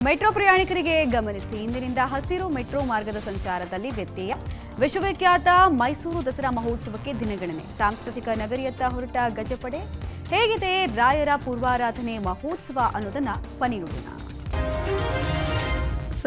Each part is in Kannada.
ಮೆಟ್ರೋ ಪ್ರಯಾಣಿಕರಿಗೆ ಗಮನಿಸಿ, ಇಂದಿನಿಂದ ಹಸಿರು ಮೆಟ್ರೋ ಮಾರ್ಗದ ಸಂಚಾರದಲ್ಲಿ ವ್ಯತ್ಯಯ. ವಿಶ್ವವಿಖ್ಯಾತ ಮೈಸೂರು ದಸರಾ ಮಹೋತ್ಸವಕ್ಕೆ ದಿನಗಣನೆ. ಸಾಂಸ್ಕೃತಿಕ ನಗರಿಯತ್ತ ಹೊರಟ ಗಜಪಡೆ. ಹೇಗಿದೆ ರಾಯರ ಪೂರ್ವಾರಾಧನೆ ಮಹೋತ್ಸವ ಅನ್ನೋದನ್ನ ಪನಿ ನೋಡೋಣ.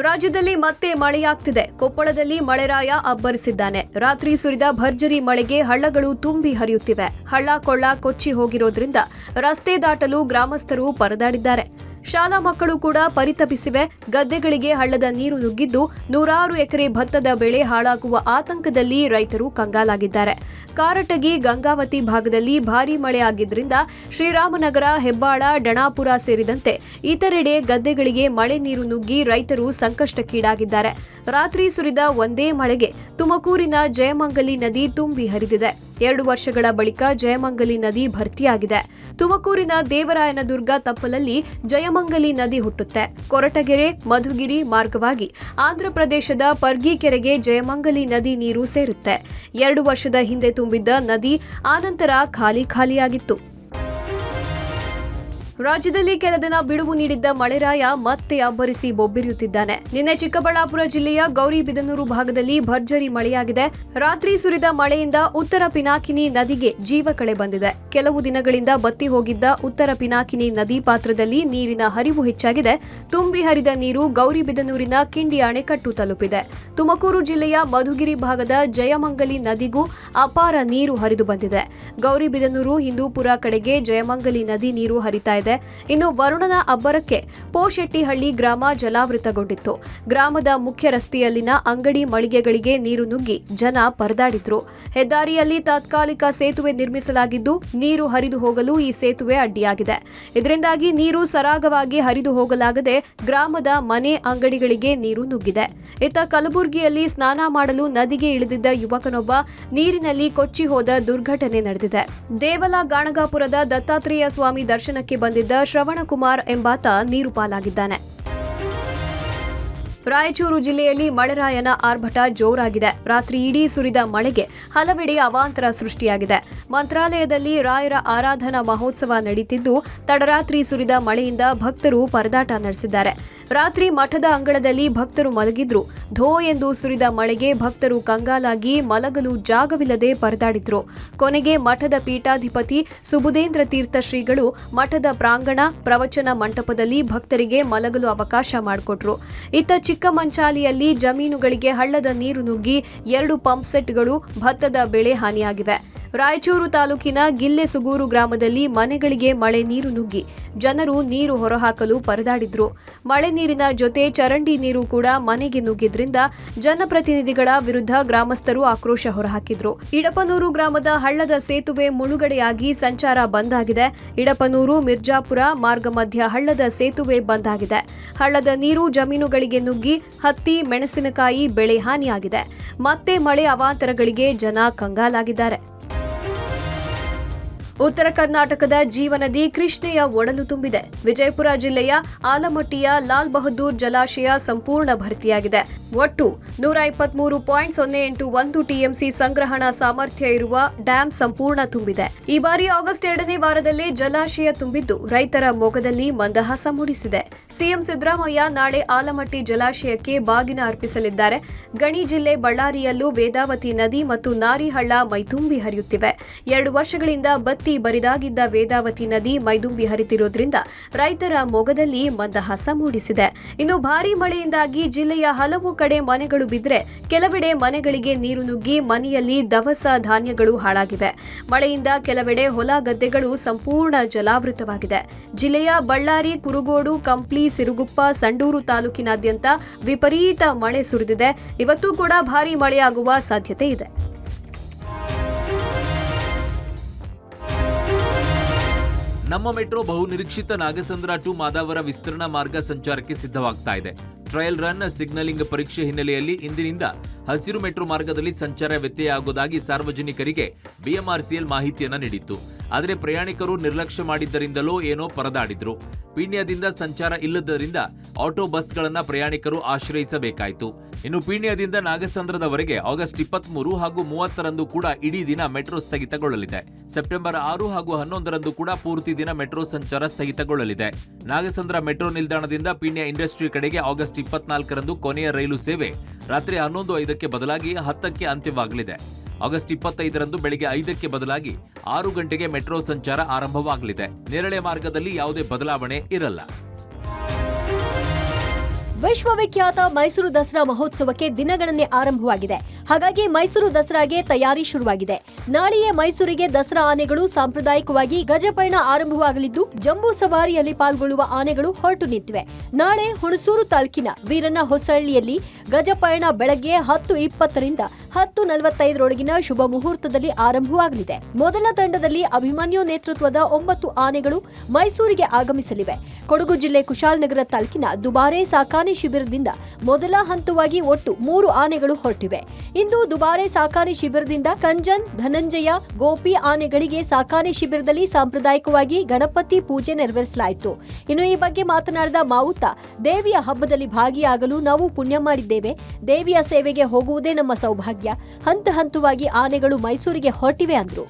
ರಾಜ್ಯದಲ್ಲಿ ಮತ್ತೆ ಮಳೆಯಾಗ್ತಿದೆ. ಕೊಪ್ಪಳದಲ್ಲಿ ಮಳೆರಾಯ ಅಬ್ಬರಿಸಿದ್ದಾನೆ. ರಾತ್ರಿ ಸುರಿದ ಭರ್ಜರಿ ಮಳೆಗೆ ಹಳ್ಳಗಳು ತುಂಬಿ ಹರಿಯುತ್ತಿವೆ. ಹಳ್ಳ ಕೊಳ್ಳ ಕೊಚ್ಚಿ ಹೋಗಿರೋದ್ರಿಂದ ರಸ್ತೆ ದಾಟಲು ಗ್ರಾಮಸ್ಥರು ಪರದಾಡಿದ್ದಾರೆ. ಶಾಲಾ ಮಕ್ಕಳು ಕೂಡ ಪರಿತಪಿಸಿವೆ. ಗದ್ದೆಗಳಿಗೆ ಹಳ್ಳದ ನೀರು ನುಗ್ಗಿದ್ದು ನೂರಾರು ಎಕರೆ ಭತ್ತದ ಬೆಳೆ ಹಾಳಾಗುವ ಆತಂಕದಲ್ಲಿ ರೈತರು ಕಂಗಾಲಾಗಿದ್ದಾರೆ. ಕಾರಟಗಿ, ಗಂಗಾವತಿ ಭಾಗದಲ್ಲಿ ಭಾರೀ ಮಳೆ ಆಗಿದ್ದರಿಂದ ಶ್ರೀರಾಮನಗರ, ಹೆಬ್ಬಾಳ, ಡಣಾಪುರ ಸೇರಿದಂತೆ ಇತರೆಡೆ ಗದ್ದೆಗಳಿಗೆ ಮಳೆ ನೀರು ನುಗ್ಗಿ ರೈತರು ಸಂಕಷ್ಟಕ್ಕೀಡಾಗಿದ್ದಾರೆ. ರಾತ್ರಿ ಸುರಿದ ಒಂದೇ ಮಳೆಗೆ ತುಮಕೂರಿನ ಜಯಮಂಗಲಿ ನದಿ ತುಂಬಿ ಹರಿದಿದೆ. 2 ವರ್ಷಗಳ ಬಳಿಕ ಜಯಮಂಗಲಿ ನದಿ ಭರ್ತಿಯಾಗಿದೆ. ತುಮಕೂರಿನ ದೇವರಾಯನದುರ್ಗ ತಪ್ಪಲಲ್ಲಿ ಜಯಮಂಗಲಿ ನದಿ ಹುಟ್ಟುತ್ತೆ. ಕೊರಟಗೆರೆ, ಮಧುಗಿರಿ ಮಾರ್ಗವಾಗಿ ಆಂಧ್ರಪ್ರದೇಶದ ಪರ್ಗಿಕೆರೆಗೆ ಜಯಮಂಗಲಿ ನದಿ ನೀರು ಸೇರುತ್ತೆ. 2 ವರ್ಷದ ಹಿಂದೆ ತುಂಬಿದ್ದ ನದಿ ಆನಂತರ ಖಾಲಿಯಾಗಿತ್ತು. ರಾಜ್ಯದಲ್ಲಿ ಕೆಲ ದಿನ ಬಿಡುವು ನೀಡಿದ್ದ ಮಳೆರಾಯ ಮತ್ತೆ ಅಬ್ಬರಿಸಿ ಬೊಬ್ಬಿರಿಯುತ್ತಿದ್ದಾನೆ. ನಿನ್ನೆ ಚಿಕ್ಕಬಳ್ಳಾಪುರ ಜಿಲ್ಲೆಯ ಗೌರಿಬಿದನೂರು ಭಾಗದಲ್ಲಿ ಭರ್ಜರಿ ಮಳೆಯಾಗಿದೆ. ರಾತ್ರಿ ಸುರಿದ ಮಳೆಯಿಂದ ಉತ್ತರ ಪಿನಾಕಿನಿ ನದಿಗೆ ಜೀವಕಳೆ ಬಂದಿದೆ. ಕೆಲವು ದಿನಗಳಿಂದ ಬತ್ತಿ ಹೋಗಿದ್ದ ಉತ್ತರ ಪಿನಾಕಿನಿ ನದಿ ಪಾತ್ರದಲ್ಲಿ ನೀರಿನ ಹರಿವು ಹೆಚ್ಚಾಗಿದೆ. ತುಂಬಿ ಹರಿದ ನೀರು ಗೌರಿಬಿದನೂರಿನ ಕಿಂಡಿ ಅಣೆಕಟ್ಟು ತಲುಪಿದೆ. ತುಮಕೂರು ಜಿಲ್ಲೆಯ ಮಧುಗಿರಿ ಭಾಗದ ಜಯಮಂಗಲಿ ನದಿಗೂ ಅಪಾರ ನೀರು ಹರಿದು ಬಂದಿದೆ. ಗೌರಿಬಿದನೂರು, ಹಿಂದೂಪುರ ಕಡೆಗೆ ಜಯಮಂಗಲಿ ನದಿ ನೀರು ಹರಿತಾ ಇದೆ. ಇನ್ನು ವರುಣನ ಅಬ್ಬರಕ್ಕೆ ಪೋಶೆಟ್ಟಿಹಳ್ಳಿ ಗ್ರಾಮ ಜಲಾವೃತಗೊಂಡಿತ್ತು. ಗ್ರಾಮದ ಮುಖ್ಯ ರಸ್ತೆಯಲ್ಲಿನ ಅಂಗಡಿ ಮಳಿಗೆಗಳಿಗೆ ನೀರು ನುಗ್ಗಿ ಜನ ಪರದಾಡಿದ್ರು. ಹೆದ್ದಾರಿಯಲ್ಲಿ ತಾತ್ಕಾಲಿಕ ಸೇತುವೆ ನಿರ್ಮಿಸಲಾಗಿದ್ದು ನೀರು ಹರಿದು ಹೋಗಲು ಈ ಸೇತುವೆ ಅಡ್ಡಿಯಾಗಿದೆ. ಇದರಿಂದಾಗಿ ನೀರು ಸರಾಗವಾಗಿ ಹರಿದು ಹೋಗಲಾಗದೆ ಗ್ರಾಮದ ಮನೆ ಅಂಗಡಿಗಳಿಗೆ ನೀರು ನುಗ್ಗಿದೆ. ಇತ್ತ ಕಲಬುರಗಿಯಲ್ಲಿ ಸ್ನಾನ ಮಾಡಲು ನದಿಗೆ ಇಳಿದಿದ್ದ ಯುವಕನೊಬ್ಬ ನೀರಿನಲ್ಲಿ ಕೊಚ್ಚಿ ಹೋದ ದುರ್ಘಟನೆ ನಡೆದಿದೆ. ದೇವಲ ಗಾಣಗಾಪುರದ ದತ್ತಾತ್ರೇಯ ಸ್ವಾಮಿ ದರ್ಶನಕ್ಕೆ ಬಂದಿದ್ದ ಶ್ರವಣಕುಮಾರ್ ಎಂಬಾತ ನೀರು ಪಾಲಾಗಿದ್ದಾನೆ. ರಾಯಚೂರು ಜಿಲ್ಲೆಯಲ್ಲಿ ಮಳೆರಾಯನ ಆರ್ಭಟ ಜೋರಾಗಿದೆ. ರಾತ್ರಿ ಇಡೀ ಸುರಿದ ಮಳೆಗೆ ಹಲವೆಡೆ ಅವಾಂತರ ಸೃಷ್ಟಿಯಾಗಿದೆ. ಮಂತ್ರಾಲಯದಲ್ಲಿ ರಾಯರ ಆರಾಧನಾ ಮಹೋತ್ಸವ ನಡೀತಿದ್ದು ತಡರಾತ್ರಿ ಸುರಿದ ಮಳೆಯಿಂದ ಭಕ್ತರು ಪರದಾಟ ನಡೆಸಿದ್ದಾರೆ. ರಾತ್ರಿ ಮಠದ ಅಂಗಳದಲ್ಲಿ ಭಕ್ತರು ಮಲಗಿದ್ರು. ಧೋ ಎಂದು ಸುರಿದ ಮಳೆಗೆ ಭಕ್ತರು ಕಂಗಾಲಾಗಿ ಮಲಗಲು ಜಾಗವಿಲ್ಲದೆ ಪರದಾಡಿದ್ರು. ಕೊನೆಗೆ ಮಠದ ಪೀಠಾಧಿಪತಿ ಸುಬುಧೇಂದ್ರ ತೀರ್ಥ ಶ್ರೀಗಳು ಮಠದ ಪ್ರಾಂಗಣ ಪ್ರವಚನ ಮಂಟಪದಲ್ಲಿ ಭಕ್ತರಿಗೆ ಮಲಗಲು ಅವಕಾಶ ಮಾಡಿಕೊಟ್ರು. ಇತ್ತ ಚಿಕ್ಕಮಂಚಾಲಿಯಲ್ಲಿ ಜಮೀನುಗಳಿಗೆ ಹಳ್ಳದ ನೀರು ನುಗ್ಗಿ 2 ಪಂಪ್ ಸೆಟ್ಗಳು ಭತ್ತದ ಬೆಳೆ ಹಾನಿಯಾಗಿವೆ. ರಾಯಚೂರು ತಾಲೂಕಿನ ಗಿಲ್ಲೆಸುಗೂರು ಗ್ರಾಮದಲ್ಲಿ ಮನೆಗಳಿಗೆ ಮಳೆ ನೀರು ನುಗ್ಗಿ ಜನರು ನೀರು ಹೊರಹಾಕಲು ಪರದಾಡಿದ್ರು. ಮಳೆ ನೀರಿನ ಜೊತೆ ಚರಂಡಿ ನೀರು ಕೂಡ ಮನೆಗೆ ನುಗ್ಗಿದ್ರಿಂದ ಜನಪ್ರತಿನಿಧಿಗಳ ವಿರುದ್ಧ ಗ್ರಾಮಸ್ಥರು ಆಕ್ರೋಶ ಹೊರಹಾಕಿದ್ರು. ಇಡಪನೂರು ಗ್ರಾಮದ ಹಳ್ಳದ ಸೇತುವೆ ಮುಳುಗಡೆಯಾಗಿ ಸಂಚಾರ ಬಂದ್ ಆಗಿದೆ. ಇಡಪನೂರು ಮಿರ್ಜಾಪುರ ಮಾರ್ಗ ಮಧ್ಯ ಹಳ್ಳದ ಸೇತುವೆ ಬಂದ್ ಆಗಿದೆ. ಹಳ್ಳದ ನೀರು ಜಮೀನುಗಳಿಗೆ ನುಗ್ಗಿ ಹತ್ತಿ, ಮೆಣಸಿನಕಾಯಿ ಬೆಳೆ ಹಾನಿಯಾಗಿದೆ. ಮತ್ತೆ ಮಳೆ ಅವಾಂತರಗಳಿಗೆ ಜನ ಕಂಗಾಲಾಗಿದ್ದಾರೆ. ಉತ್ತರ ಕರ್ನಾಟಕದ ಜೀವನದಿ ಕೃಷ್ಣೆಯ ಒಡಲು ತುಂಬಿದೆ. ವಿಜಯಪುರ ಜಿಲ್ಲೆಯ ಆಲಮಟ್ಟಿಯ ಲಾಲ್ ಬಹದ್ದೂರ್ ಜಲಾಶಯ ಸಂಪೂರ್ಣ ಭರ್ತಿಯಾಗಿದೆ. ಒಟ್ಟು 123.081 ಟಿಎಂಸಿ ಸಂಗ್ರಹಣಾ ಸಾಮರ್ಥ್ಯ ಇರುವ ಡ್ಯಾಂ ಸಂಪೂರ್ಣ ತುಂಬಿದೆ. ಈ ಬಾರಿ ಆಗಸ್ಟ್ 2ನೇ ವಾರದಲ್ಲೇ ಜಲಾಶಯ ತುಂಬಿದ್ದು ರೈತರ ಮೊಗದಲ್ಲಿ ಮಂದಹಾಸ ಮೂಡಿಸಿದೆ. ಸಿಎಂ ಸಿದ್ದರಾಮಯ್ಯ ನಾಳೆ ಆಲಮಟ್ಟಿ ಜಲಾಶಯಕ್ಕೆ ಬಾಗಿನ ಅರ್ಪಿಸಲಿದ್ದಾರೆ. ಗಣಿ ಜಿಲ್ಲೆ ಬಳ್ಳಾರಿಯಲ್ಲೂ ವೇದಾವತಿ ನದಿ ಮತ್ತು ನಾರಿಹಳ್ಳ ಮೈದುಂಬಿ ಹರಿಯುತ್ತಿವೆ. 2 ವರ್ಷಗಳಿಂದ ಬತ್ತಿ ಬರಿದಾಗಿದ್ದ ವೇದಾವತಿ ನದಿ ಮೈದುಂಬಿ ಹರಿತಿರೋದ್ರಿಂದ ರೈತರ ಮೊಗದಲ್ಲಿ ಮಂದಹಾಸ ಮೂಡಿಸಿದೆ. ಇನ್ನು ಭಾರೀ ಮಳೆಯಿಂದಾಗಿ ಜಿಲ್ಲೆಯ ಹಲವು ಕಡೆ ಮನೆಗಳು ಬಿದ್ದರೆ ಕೆಲವೆಡೆ ಮನೆಗಳಿಗೆ ನೀರು ನುಗ್ಗಿ ಮನೆಯಲ್ಲಿ ದವಸ ಧಾನ್ಯಗಳು ಹಾಳಾಗಿವೆ. ಮಳೆಯಿಂದ ಕೆಲವೆಡೆ ಹೊಲ ಗದ್ದೆಗಳು ಸಂಪೂರ್ಣ ಜಲಾವೃತವಾಗಿದೆ. ಜಿಲ್ಲೆಯ ಬಳ್ಳಾರಿ, ಕುರುಗೋಡು, ಕಂಪ್ಲಿ, ಸಿರುಗುಪ್ಪ, ಸಂಡೂರು ತಾಲೂಕಿನಾದ್ಯಂತ ವಿಪರೀತ ಮಳೆ ಸುರಿದಿದೆ. ಇವತ್ತೂ ಕೂಡ ಭಾರೀ ಮಳೆಯಾಗುವ ಸಾಧ್ಯತೆ ಇದೆ. ನಮ್ಮ ಮೆಟ್ರೋ ಬಹುನಿರೀಕ್ಷಿತ ನಾಗಸಂದ್ರ ಟು ಮಾದಾವರ ವಿಸ್ತರಣಾ ಮಾರ್ಗ ಸಂಚಾರಕ್ಕೆ ಸಿದ್ಧವಾಗ್ತಾ ಇದೆ. ಟ್ರಯಲ್ ರನ್ ಸಿಗ್ನಲಿಂಗ್ ಪರೀಕ್ಷೆ ಹಿನ್ನೆಲೆಯಲ್ಲಿ ಇಂದಿನಿಂದ ಹಸಿರು ಮೆಟ್ರೋ ಮಾರ್ಗದಲ್ಲಿ ಸಂಚಾರ ವ್ಯತ್ಯಯ ಆಗುವುದಾಗಿ ಸಾರ್ವಜನಿಕರಿಗೆ ಬಿಎಂಆರ್ಸಿಎಲ್ ಮಾಹಿತಿಯನ್ನ ನೀಡಿತ್ತು. ಆದರೆ ಪ್ರಯಾಣಿಕರು ನಿರ್ಲಕ್ಷ್ಯ ಮಾಡಿದ್ದರಿಂದಲೋ ಏನೋ ಪರದಾಡಿದ್ರು. ಪೀಣ್ಯದಿಂದ ಸಂಚಾರ ಇಲ್ಲದರಿಂದ ಆಟೋ ಬಸ್ಗಳನ್ನ ಪ್ರಯಾಣಿಕರು ಆಶ್ರಯಿಸಬೇಕಾಯಿತು. ಇನ್ನು ಪೀಣ್ಯದಿಂದ ನಾಗಸಂದ್ರದವರೆಗೆ ಆಗಸ್ಟ್ 23 ಹಾಗೂ 30ರಂದು ಕೂಡ ಇಡೀ ದಿನ ಮೆಟ್ರೋ ಸ್ಥಗಿತಗೊಳ್ಳಲಿದೆ. ಸೆಪ್ಟೆಂಬರ್ 6 ಹಾಗೂ 11ರಂದು ಕೂಡ ಪೂರ್ತಿ ದಿನ ಮೆಟ್ರೋ ಸಂಚಾರ ಸ್ಥಗಿತಗೊಳ್ಳಲಿದೆ. ನಾಗಸಂದ್ರ ಮೆಟ್ರೋ ನಿಲ್ದಾಣದಿಂದ ಪೀಣ್ಯ ಇಂಡಸ್ಟ್ರಿ ಕಡೆಗೆ ಆಗಸ್ಟ್ 24ರಂದು ಕೊನೆಯ ರೈಲು ಸೇವೆ ರಾತ್ರಿ 11:05ಕ್ಕೆ ಬದಲಾಗಿ 10ಕ್ಕೆ ಅಂತ್ಯವಾಗಲಿದೆ. ಆಗಸ್ಟ್ 25ರಂದು ಬೆಳಗ್ಗೆ 5ಕ್ಕೆ ಬದಲಾಗಿ 6 ಗಂಟೆಗೆ ಮೆಟ್ರೋ ಸಂಚಾರ ಆರಂಭವಾಗಲಿದೆ. ನೇರಳೆ ಮಾರ್ಗದಲ್ಲಿ ಯಾವುದೇ ಬದಲಾವಣೆ ಇರಲ್ಲ. ವಿಶ್ವವಿಖ್ಯಾತ ಮೈಸೂರು ದಸರಾ ಮಹೋತ್ಸವಕ್ಕೆ ದಿನಗಣನೆ ಆರಂಭವಾಗಿದೆ. ಹಾಗಾಗಿ ಮೈಸೂರು ದಸರಾಗೆ ತಯಾರಿ ಶುರುವಾಗಿದೆ. ನಾಳೆಯೇ ಮೈಸೂರಿಗೆ ದಸರಾ ಆನೆಗಳು ಸಾಂಪ್ರದಾಯಿಕವಾಗಿ ಗಜಪಯಣ ಆರಂಭವಾಗಲಿದ್ದು, ಜಂಬೂ ಸವಾರಿಯಲ್ಲಿ ಪಾಲ್ಗೊಳ್ಳುವ ಆನೆಗಳು ಹೊರಟು ನಿಂತಿವೆ. ನಾಳೆ ಹುಣಸೂರು ತಾಲೂಕಿನ ವೀರಣ್ಣ ಹೊಸಳ್ಳಿಯಲ್ಲಿ ಗಜಪಯಣ ಬೆಳಗ್ಗೆ 10:20ರಿಂದ 10:45ರೊಳಗಿನ ಶುಭ ಮುಹೂರ್ತದಲ್ಲಿ ಆರಂಭವಾಗಲಿದೆ. ಮೊದಲ ತಂಡದಲ್ಲಿ ಅಭಿಮನ್ಯು ನೇತೃತ್ವದ 9 ಆನೆಗಳು ಮೈಸೂರಿಗೆ ಆಗಮಿಸಲಿವೆ. ಕೊಡಗು ಜಿಲ್ಲೆ ಕುಶಾಲನಗರ ತಾಲೂಕಿನ ದುಬಾರೆ ಸಾಕಾಣೆ ಶಿಬಿರದಿಂದ ಮೊದಲ ಹಂತವಾಗಿ ಒಟ್ಟು 3 ಆನೆಗಳು ಹೊರಟಿವೆ. ಇಂದು ದುಬಾರೆ ಸಾಕಾಣೆ ಶಿಬಿರದಿಂದ ಕಂಜನ್, ಧನಂಜಯ, ಗೋಪಿ ಆನೆಗಳಿಗೆ ಸಾಕಾಣೆ ಶಿಬಿರದಲ್ಲಿ ಸಾಂಪ್ರದಾಯಿಕವಾಗಿ ಗಣಪತಿ ಪೂಜೆ ನೆರವೇರಿಸಲಾಯಿತು. ಇನ್ನು ಈ ಬಗ್ಗೆ ಮಾತನಾಡಿದ ಮಾವುತ, ದೇವಿಯ ಹಬ್ಬದಲ್ಲಿ ಭಾಗಿಯಾಗಲು ನಾವು ಪುಣ್ಯ ಮಾಡಿದ್ದೇವೆ. ದೇವಿಯ ಸೇವೆಗೆ ಹೋಗುವುದೇ ನಮ್ಮ ಸೌಭಾಗ್ಯ. ಹಂತ ಹಂತವಾಗಿ ಆನೆಗಳು ಮೈಸೂರಿಗೆ ಹೊರಟಿವೆ ಅಂದರು.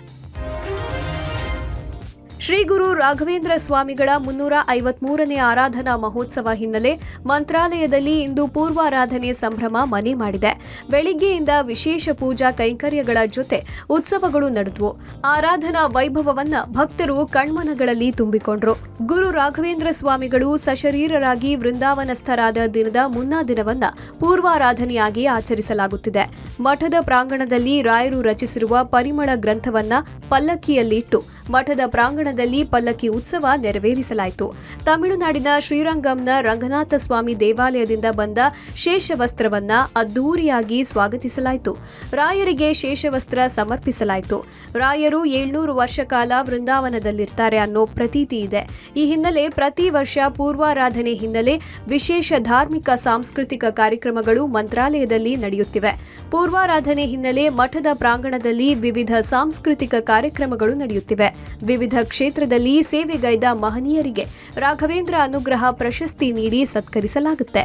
ಶ್ರೀ ಗುರು ರಾಘವೇಂದ್ರ ಸ್ವಾಮಿಗಳ 353ನೇ ಆರಾಧನಾ ಮಹೋತ್ಸವ ಹಿನ್ನೆಲೆ ಮಂತ್ರಾಲಯದಲ್ಲಿ ಇಂದು ಪೂರ್ವಾರಾಧನೆ ಸಂಭ್ರಮ ಮನೆ ಮಾಡಿದೆ. ಬೆಳಿಗ್ಗೆಯಿಂದ ವಿಶೇಷ ಪೂಜಾ ಕೈಂಕರ್ಯಗಳ ಜೊತೆ ಉತ್ಸವಗಳು ನಡೆದವು. ಆರಾಧನಾ ವೈಭವವನ್ನ ಭಕ್ತರು ಕಣ್ಮನಗಳಲ್ಲಿ ತುಂಬಿಕೊಂಡ್ರು. ಗುರು ರಾಘವೇಂದ್ರ ಸ್ವಾಮಿಗಳು ಸಶರೀರರಾಗಿ ವೃಂದಾವನಸ್ಥರಾದ ದಿನದ ಮುನ್ನಾ ದಿನವನ್ನ ಪೂರ್ವಾರಾಧನೆಯಾಗಿ ಆಚರಿಸಲಾಗುತ್ತಿದೆ. ಮಠದ ಪ್ರಾಂಗಣದಲ್ಲಿ ರಾಯರು ರಚಿಸಿರುವ ಪರಿಮಳ ಗ್ರಂಥವನ್ನ ಪಲ್ಲಕ್ಕಿಯಲ್ಲಿಟ್ಟು ಮಠದ ಪ್ರಾಂಗಣದಲ್ಲಿ ಪಲ್ಲಕ್ಕಿ ಉತ್ಸವ ನೆರವೇರಿಸಲಾಯಿತು. ತಮಿಳುನಾಡಿನ ಶ್ರೀರಂಗಂನ ರಂಗನಾಥ ಸ್ವಾಮಿ ದೇವಾಲಯದಿಂದ ಬಂದ ಶೇಷವಸ್ತ್ರವನ್ನ ಅದ್ದೂರಿಯಾಗಿ ಸ್ವಾಗತಿಸಲಾಯಿತು. ರಾಯರಿಗೆ ಶೇಷವಸ್ತ್ರ ಸಮರ್ಪಿಸಲಾಯಿತು. ರಾಯರು 700 ವರ್ಷ ಕಾಲ ವೃಂದಾವನದಲ್ಲಿರ್ತಾರೆ ಅನ್ನೋ ಪ್ರತೀತಿ ಇದೆ. ಈ ಹಿನ್ನೆಲೆ ಪ್ರತಿ ವರ್ಷ ಪೂರ್ವಾರಾಧನೆ ಹಿನ್ನೆಲೆ ವಿಶೇಷ ಧಾರ್ಮಿಕ ಸಾಂಸ್ಕೃತಿಕ ಕಾರ್ಯಕ್ರಮಗಳು ಮಂತ್ರಾಲಯದಲ್ಲಿ ನಡೆಯುತ್ತಿವೆ. ಪೂರ್ವಾರಾಧನೆ ಹಿನ್ನೆಲೆ ಮಠದ ಪ್ರಾಂಗಣದಲ್ಲಿ ವಿವಿಧ ಸಾಂಸ್ಕೃತಿಕ ಕಾರ್ಯಕ್ರಮಗಳು ನಡೆಯುತ್ತಿವೆ. ವಿವಿಧ ಕ್ಷೇತ್ರದಲ್ಲಿ ಸೇವೆಗೈದ ಮಹನೀಯರಿಗೆ ರಾಘವೇಂದ್ರ ಅನುಗ್ರಹ ಪ್ರಶಸ್ತಿ ನೀಡಿ ಸತ್ಕರಿಸಲಾಗುತ್ತೆ.